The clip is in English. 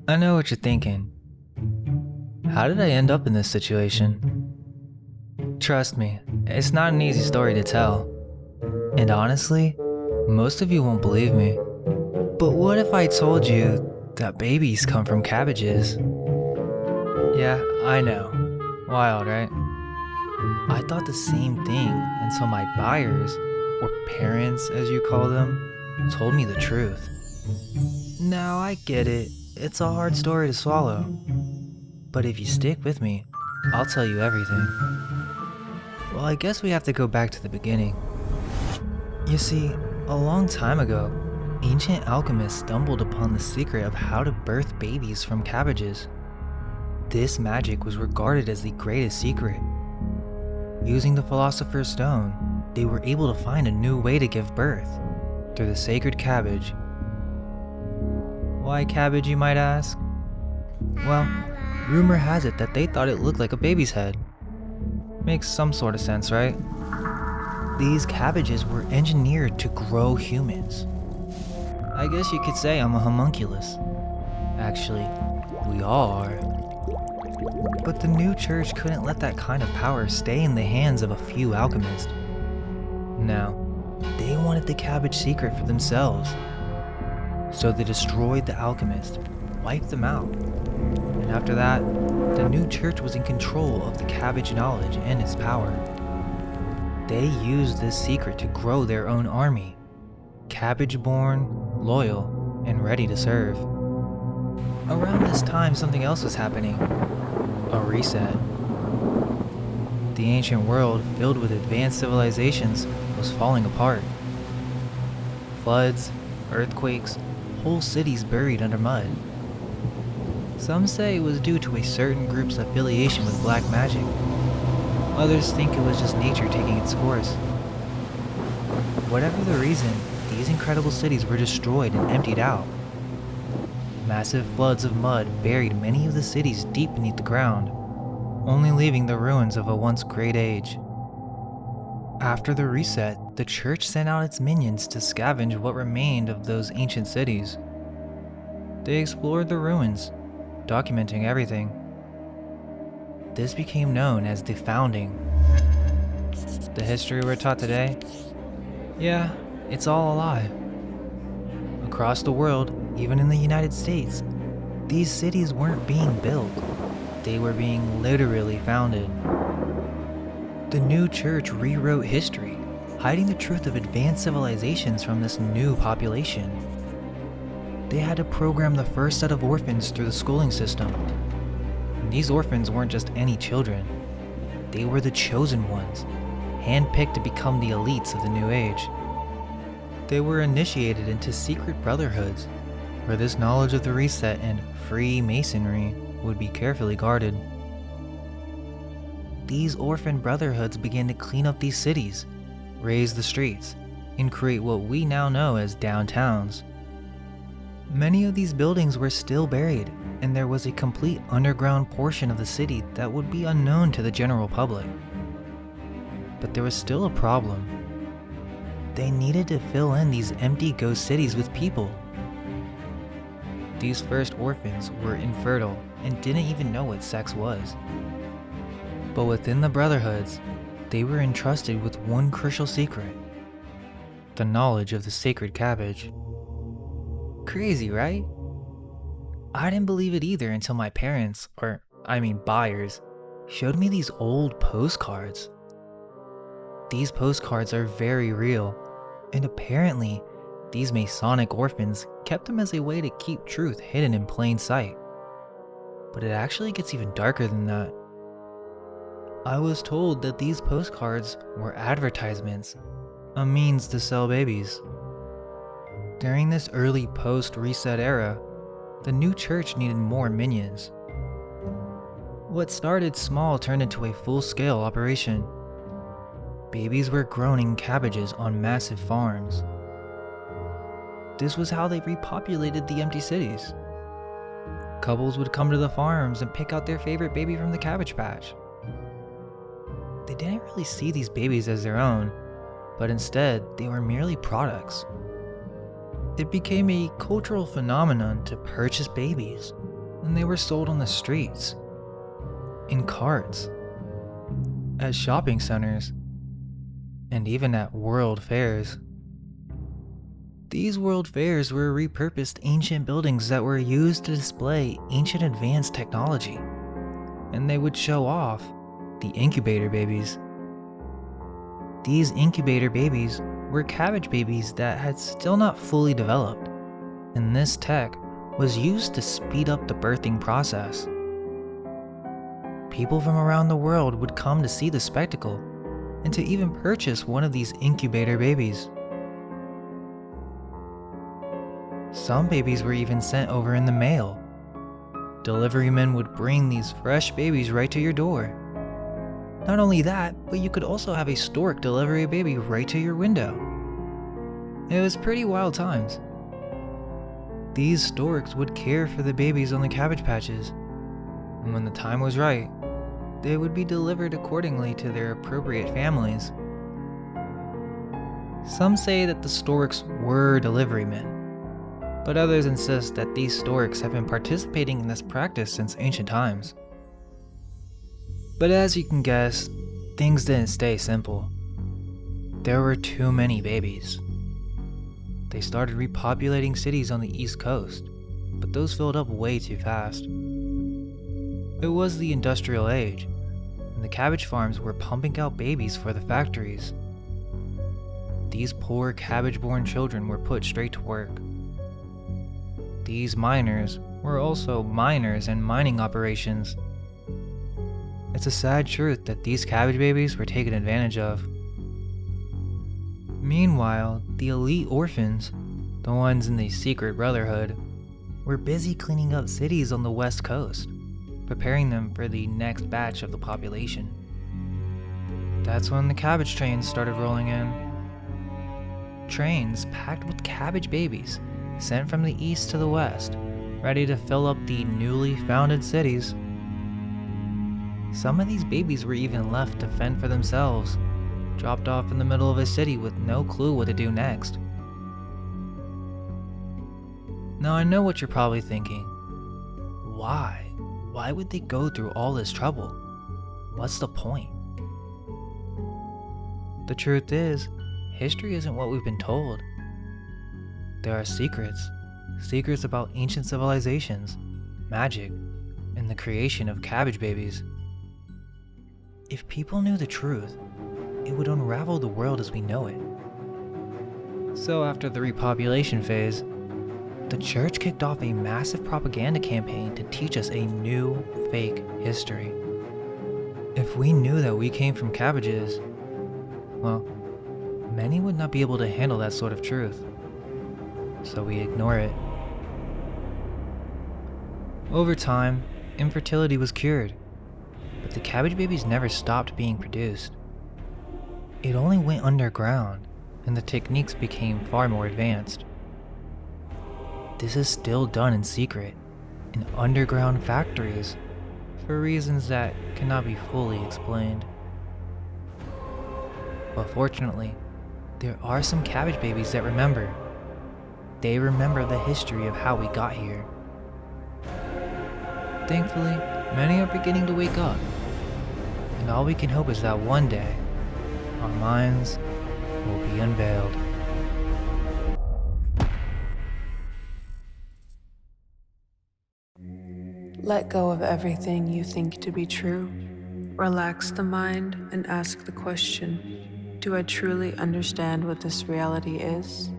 I know what you're thinking. How did I end up in this situation? Trust me, it's not an easy story to tell. And honestly, most of you won't believe me. But what if I told you that babies come from cabbages? Yeah, I know. Wild, right? I thought the same thing until my buyers, or parents as you call them, told me the truth. Now I get it. It's a hard story to swallow. But if you stick with me, I'll tell you everything. Well, I guess we have to go back to the beginning. You see, a long time ago, ancient alchemists stumbled upon the secret of how to birth babies from cabbages. This magic was regarded as the greatest secret. Using the Philosopher's Stone, they were able to find a new way to give birth, through the sacred cabbage. Why cabbage, you might ask? Well, rumor has it that they thought it looked like a baby's head. Makes some sort of sense, right? These cabbages were engineered to grow humans. I guess you could say I'm a homunculus. Actually, we all are. But the new church couldn't let that kind of power stay in the hands of a few alchemists. No, they wanted the cabbage secret for themselves. So they destroyed the alchemist, wiped them out. And after that, the new church was in control of the cabbage knowledge and its power. They used this secret to grow their own army, cabbage-born, loyal, and ready to serve. Around this time, something else was happening. A reset. The ancient world, filled with advanced civilizations, was falling apart. Floods, earthquakes, whole cities buried under mud. Some say it was due to a certain group's affiliation with black magic. Others think it was just nature taking its course. Whatever the reason, these incredible cities were destroyed and emptied out. Massive floods of mud buried many of the cities deep beneath the ground, only leaving the ruins of a once great age. After the reset, the church sent out its minions to scavenge what remained of those ancient cities. They explored the ruins, documenting everything. This became known as the Founding. The history we're taught today? Yeah, it's all a lie. Across the world, even in the United States, these cities weren't being built. They were being literally founded. The new church rewrote history, hiding the truth of advanced civilizations from this new population. They had to program the first set of orphans through the schooling system. And these orphans weren't just any children. They were the chosen ones, handpicked to become the elites of the new age. They were initiated into secret brotherhoods, where this knowledge of the reset and Freemasonry would be carefully guarded. These orphan brotherhoods began to clean up these cities, raise the streets, and create what we now know as downtowns. Many of these buildings were still buried, and there was a complete underground portion of the city that would be unknown to the general public. But there was still a problem. They needed to fill in these empty ghost cities with people. These first orphans were infertile and didn't even know what sex was. But within the brotherhoods, they were entrusted with one crucial secret: the knowledge of the sacred cabbage. Crazy, right? I didn't believe it either until my parents, buyers, showed me these old postcards. These postcards are very real, and apparently, these Masonic orphans kept them as a way to keep truth hidden in plain sight. But it actually gets even darker than that. I was told that these postcards were advertisements, a means to sell babies. During this early post-reset era, the new church needed more minions. What started small turned into a full-scale operation. Babies were grown in cabbages on massive farms. This was how they repopulated the empty cities. Couples would come to the farms and pick out their favorite baby from the Cabbage Patch. They didn't really see these babies as their own, but instead they were merely products. It became a cultural phenomenon to purchase babies, and they were sold on the streets, in carts, at shopping centers, and even at world fairs. These world fairs were repurposed ancient buildings that were used to display ancient advanced technology, and they would show off the incubator babies. These incubator babies were cabbage babies that had still not fully developed, and this tech was used to speed up the birthing process. People from around the world would come to see the spectacle and to even purchase one of these incubator babies. Some babies were even sent over in the mail. Delivery men would bring these fresh babies right to your door. Not only that, but you could also have a stork deliver a baby right to your window. It was pretty wild times. These storks would care for the babies on the cabbage patches, and when the time was right, they would be delivered accordingly to their appropriate families. Some say that the storks were delivery men, but others insist that these storks have been participating in this practice since ancient times. But as you can guess, things didn't stay simple. There were too many babies. They started repopulating cities on the East Coast, but those filled up way too fast. It was the industrial age, and the cabbage farms were pumping out babies for the factories. These poor cabbage-born children were put straight to work. These miners were also miners in mining operations. It's a sad truth that these cabbage babies were taken advantage of. Meanwhile, the elite orphans, the ones in the secret brotherhood, were busy cleaning up cities on the West Coast, preparing them for the next batch of the population. That's when the cabbage trains started rolling in. Trains packed with cabbage babies, sent from the east to the west, ready to fill up the newly founded cities. Some of these babies were even left to fend for themselves, dropped off in the middle of a city with no clue what to do next. Now I know what you're probably thinking. Why? Why would they go through all this trouble? What's the point? The truth is, history isn't what we've been told. There are secrets about ancient civilizations, magic, and the creation of cabbage babies. If people knew the truth, it would unravel the world as we know it. So after the repopulation phase, the church kicked off a massive propaganda campaign to teach us a new, fake history. If we knew that we came from cabbages, well, many would not be able to handle that sort of truth. So we ignore it. Over time, infertility was cured, but the cabbage babies never stopped being produced. It only went underground, and the techniques became far more advanced. This is still done in secret, in underground factories, for reasons that cannot be fully explained. But fortunately, there are some cabbage babies that remember. They remember the history of how we got here. Thankfully, many are beginning to wake up, and all we can hope is that one day, our minds will be unveiled. Let go of everything you think to be true. Relax the mind and ask the question, do I truly understand what this reality is?